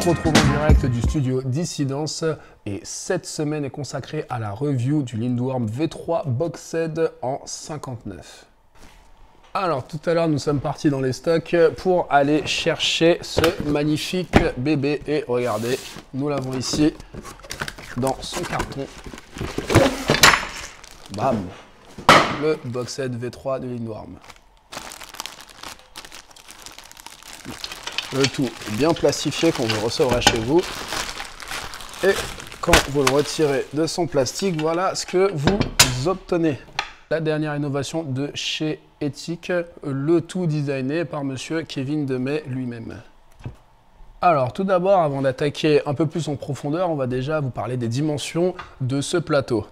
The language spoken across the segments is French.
se retrouve en direct du studio Dissidence et cette semaine est consacrée à la review du Lindworm V3 Boxed en 59. Alors tout à l'heure nous sommes partis dans les stocks pour aller chercher ce magnifique bébé et regardez, nous l'avons ici dans son carton. Bam, le Boxed V3 de Lindworm. Le tout bien plastifié quand vous le recevrez chez vous. Et quand vous le retirez de son plastique, voilà ce que vous obtenez. La dernière innovation de chez Ethic, le tout designé par monsieur Kevin Demey lui-même. Alors tout d'abord, avant d'attaquer un peu plus en profondeur, on va déjà vous parler des dimensions de ce plateau.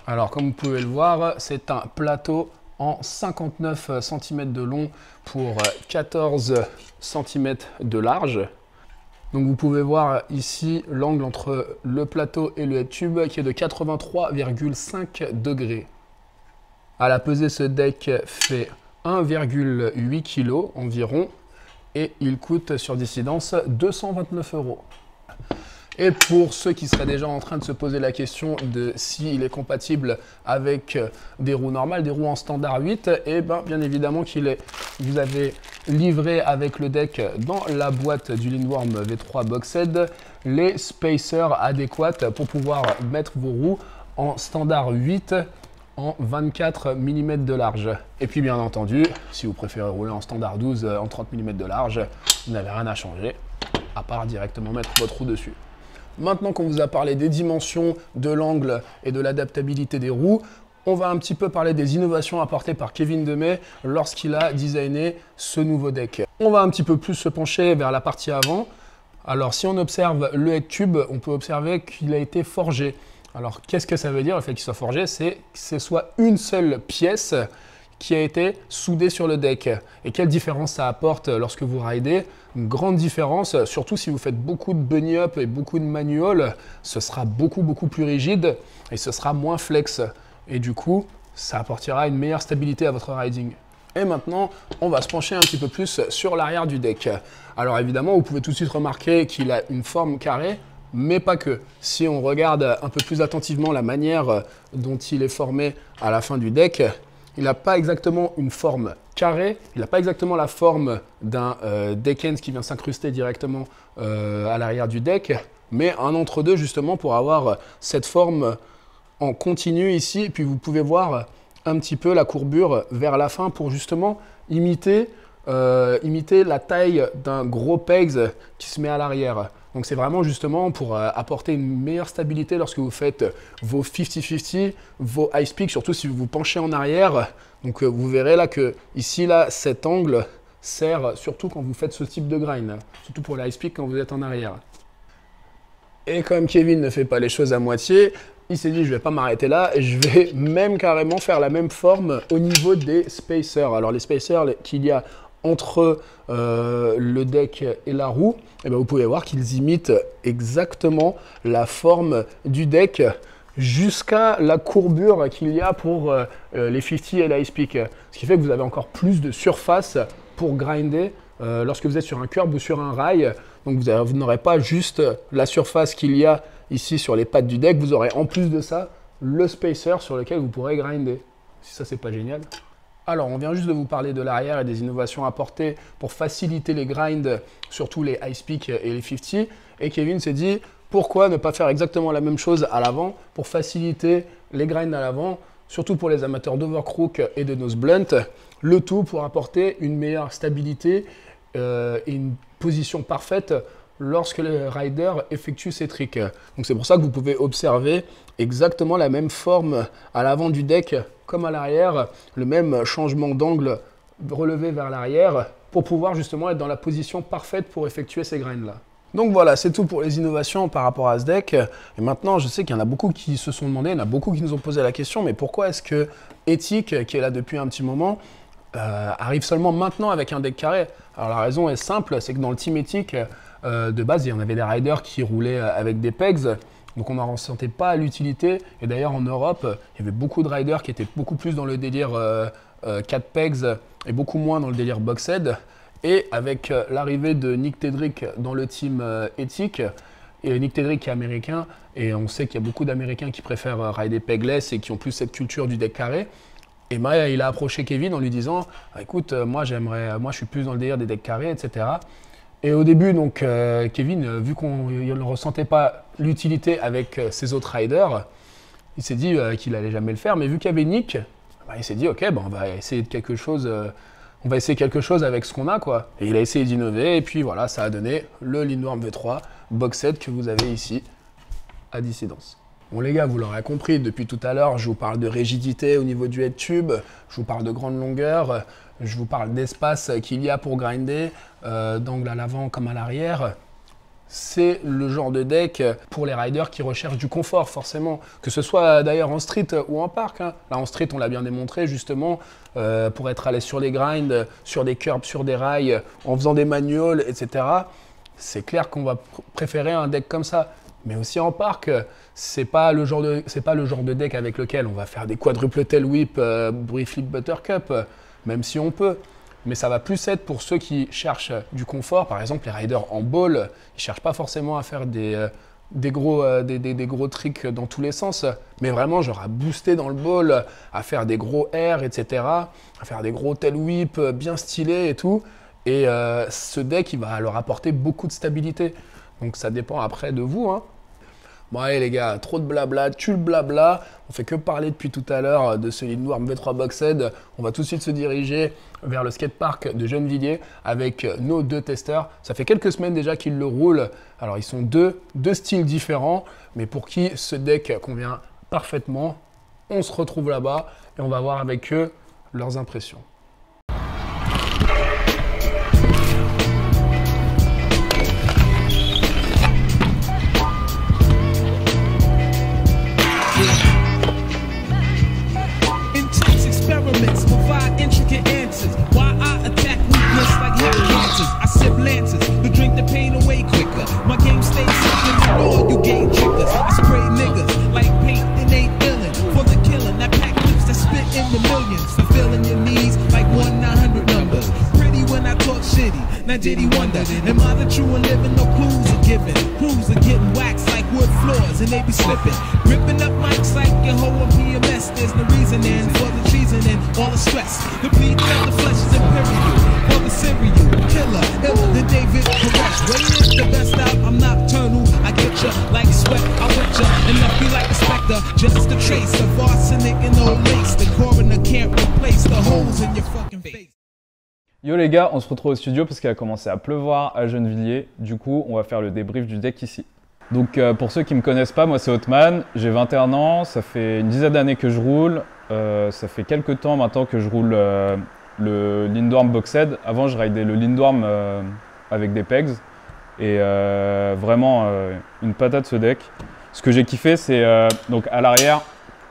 Alors comme vous pouvez le voir, c'est un plateau en 59 cm de long pour 14 cm de large. Donc vous pouvez voir ici l'angle entre le plateau et le head tube qui est de 83,5 degrés. À la pesée, ce deck fait 1,8 kg environ et il coûte sur Dissidence 229 €. Et pour ceux qui seraient déjà en train de se poser la question de s'il est compatible avec des roues normales, des roues en standard 8, et bien évidemment vous avez livré avec le deck dans la boîte du Lindworm V3 Boxed les spacers adéquats pour pouvoir mettre vos roues en standard 8 en 24 mm de large. Et puis bien entendu, si vous préférez rouler en standard 12 en 30 mm de large, vous n'avez rien à changer, à part directement mettre votre roue dessus. Maintenant qu'on vous a parlé des dimensions, de l'angle et de l'adaptabilité des roues, on va un petit peu parler des innovations apportées par Kevin Demey lorsqu'il a designé ce nouveau deck. On va un petit peu plus se pencher vers la partie avant. Alors si on observe le head tube, on peut observer qu'il a été forgé. Alors qu'est-ce que ça veut dire le fait qu'il soit forgé? C'est que ce soit une seule pièce qui a été soudée sur le deck. Et quelle différence ça apporte lorsque vous ridez? Une grande différence, surtout si vous faites beaucoup de bunny up et beaucoup de manual, ce sera beaucoup plus rigide et ce sera moins flex. Et du coup, ça apportera une meilleure stabilité à votre riding. Et maintenant, on va se pencher un petit peu plus sur l'arrière du deck. Alors évidemment, vous pouvez tout de suite remarquer qu'il a une forme carrée, mais pas que. Si on regarde un peu plus attentivement la manière dont il est formé à la fin du deck, il n'a pas exactement une forme carrée, il n'a pas exactement la forme d'un deckhands qui vient s'incruster directement à l'arrière du deck, mais un entre-deux justement pour avoir cette forme en continu ici. Et puis vous pouvez voir un petit peu la courbure vers la fin pour justement imiter la taille d'un gros pegs qui se met à l'arrière. Donc c'est vraiment justement pour apporter une meilleure stabilité lorsque vous faites vos 50-50, vos high speak, surtout si vous vous penchez en arrière. Donc vous verrez là que ici, là, cet angle sert surtout quand vous faites ce type de grind, surtout pour les high speak quand vous êtes en arrière. Et comme Kevin ne fait pas les choses à moitié, il s'est dit je ne vais pas m'arrêter là et je vais même carrément faire la même forme au niveau des spacers. Alors les spacers qu'il y a entre le deck et la roue, et vous pouvez voir qu'ils imitent exactement la forme du deck jusqu'à la courbure qu'il y a pour les 50 et la high speak. Ce qui fait que vous avez encore plus de surface pour grinder lorsque vous êtes sur un curb ou sur un rail. Donc vous n'aurez pas juste la surface qu'il y a ici sur les pattes du deck, vous aurez en plus de ça le spacer sur lequel vous pourrez grinder. Si ça, c'est pas génial. Alors, on vient juste de vous parler de l'arrière et des innovations apportées pour faciliter les grinds, surtout les high speak et les 50. Et Kevin s'est dit, pourquoi ne pas faire exactement la même chose à l'avant pour faciliter les grinds à l'avant, surtout pour les amateurs d'overcrook et de nose blunt, le tout pour apporter une meilleure stabilité et une position parfaite lorsque le rider effectue ses tricks. Donc c'est pour ça que vous pouvez observer exactement la même forme à l'avant du deck comme à l'arrière, le même changement d'angle relevé vers l'arrière pour pouvoir justement être dans la position parfaite pour effectuer ces grinds là. Donc voilà, c'est tout pour les innovations par rapport à ce deck. Et maintenant, je sais qu'il y en a beaucoup qui se sont demandé, il y en a beaucoup qui nous ont posé la question, mais pourquoi est-ce que Ethic, qui est là depuis un petit moment, arrive seulement maintenant avec un deck carré? Alors la raison est simple, c'est que dans le team Ethic, de base, il y en avait des riders qui roulaient avec des pegs, donc on n'en ressentait pas l'utilité. Et d'ailleurs en Europe, il y avait beaucoup de riders qui étaient beaucoup plus dans le délire 4 pegs et beaucoup moins dans le délire boxed. Et avec l'arrivée de Nick Tedrick dans le team éthique, et Nick Tedrick qui est américain, et on sait qu'il y a beaucoup d'Américains qui préfèrent rider pegless et qui ont plus cette culture du deck carré. Et bah, il a approché Kevin en lui disant écoute, moi je suis plus dans le délire des decks carrés, etc. Et au début, donc, Kevin, vu qu'on ne ressentait pas l'utilité avec ses autres riders, il s'est dit qu'il n'allait jamais le faire. Mais vu qu'il y avait Nick, bah, il s'est dit ok, bah, on va essayer quelque chose. On va essayer quelque chose avec ce qu'on a, quoi. Et il a essayé d'innover, et puis voilà, ça a donné le Lindorm V3 box set que vous avez ici à Dissidence. Bon les gars, vous l'aurez compris, depuis tout à l'heure, je vous parle de rigidité au niveau du head tube, je vous parle de grande longueur, je vous parle d'espace qu'il y a pour grinder, d'angle à l'avant comme à l'arrière. C'est le genre de deck pour les riders qui recherchent du confort, forcément. Que ce soit d'ailleurs en street ou en parc. Hein. Là, en street, on l'a bien démontré, justement, pour être à l'aise sur les grinds, sur des curbs, sur des rails, en faisant des manuals, etc. C'est clair qu'on va préférer un deck comme ça. Mais aussi en parc, c'est pas le genre de deck avec lequel on va faire des quadruple tail whip, bruit flip buttercup, même si on peut. Mais ça va plus être pour ceux qui cherchent du confort. Par exemple, les riders en ball, ils ne cherchent pas forcément à faire des gros tricks dans tous les sens, mais vraiment genre à booster dans le ball, à faire des gros airs, etc., à faire des gros tail whip bien stylés et tout. Et ce deck, il va leur apporter beaucoup de stabilité. Donc ça dépend après de vous, hein. Bon allez les gars, trop de blabla, tue le blabla, on fait que parler depuis tout à l'heure de ce Lindorm V3 Boxed. On va tout de suite se diriger vers le skatepark de Gennevilliers avec nos deux testeurs. Ça fait quelques semaines déjà qu'ils le roulent. Alors ils sont deux styles différents, mais pour qui ce deck convient parfaitement. On se retrouve là-bas et on va voir avec eux leurs impressions. Provide intricate answers. Why I attack weakness like hip cancers. I sip lances to drink the pain away quicker. My game stays simple, all you game trickers. I spray niggas like paint, it ain't illin' for the killing. That pack clips that spit in the millions, fulfilling your needs like 1-900 numbers. Pretty when I talk shitty, now did he wonder? Am I the true and living? No clues are given. Crews are getting waxed like wood floors and they be slipping. Ripping up mics like your whole PMS. There's no reasoning for the treason and all the stress. The bleeding of the flesh is imperial. For the serial killer, iller than David Koresh. Waiting the best out, I'm nocturnal. I get ya like sweat, I wet ya and left you like a specter. Just a trace of arsenic and old lace. The coroner can't replace the holes in your fucking face. Yo les gars, on se retrouve au studio parce qu'il a commencé à pleuvoir à Gennevilliers. Du coup, on va faire le débrief du deck ici. Donc pour ceux qui ne me connaissent pas, moi c'est Othman, j'ai 21 ans, ça fait une dizaine d'années que je roule. Ça fait quelques temps maintenant que je roule le Lindorm Boxed. Avant je ridais le Lindorm avec des pegs. Et vraiment une patate ce deck. Ce que j'ai kiffé c'est donc à l'arrière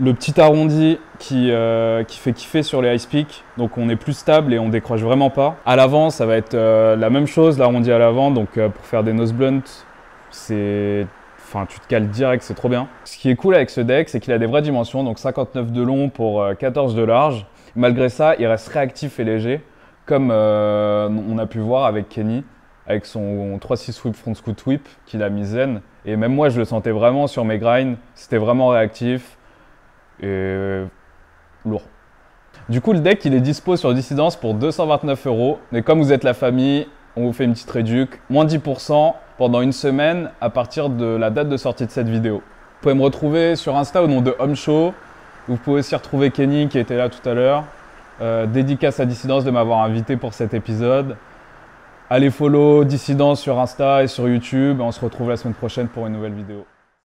le petit arrondi qui fait kiffer sur les high speak. Donc on est plus stable et on décroche vraiment pas. À l'avant ça va être la même chose, l'arrondi à l'avant. Donc pour faire des nose blunt, tu te cales direct, c'est trop bien. Ce qui est cool avec ce deck, c'est qu'il a des vraies dimensions, donc 59 de long pour 14 de large. Malgré ça, il reste réactif et léger, comme on a pu voir avec Kenny, avec son 3-6 whip front scoot whip qu'il a mis zen. Et même moi, je le sentais vraiment sur mes grinds, c'était vraiment réactif et lourd. Du coup, le deck, il est dispo sur Dissidence pour 229 €. Mais comme vous êtes la famille, on vous fait une petite réduc, moins 10% pendant une semaine à partir de la date de sortie de cette vidéo. Vous pouvez me retrouver sur Insta au nom de Homeshow. Vous pouvez aussi retrouver Kenny qui était là tout à l'heure. Dédicace à Dissidence de m'avoir invité pour cet épisode. Allez follow Dissidence sur Insta et sur YouTube. On se retrouve la semaine prochaine pour une nouvelle vidéo.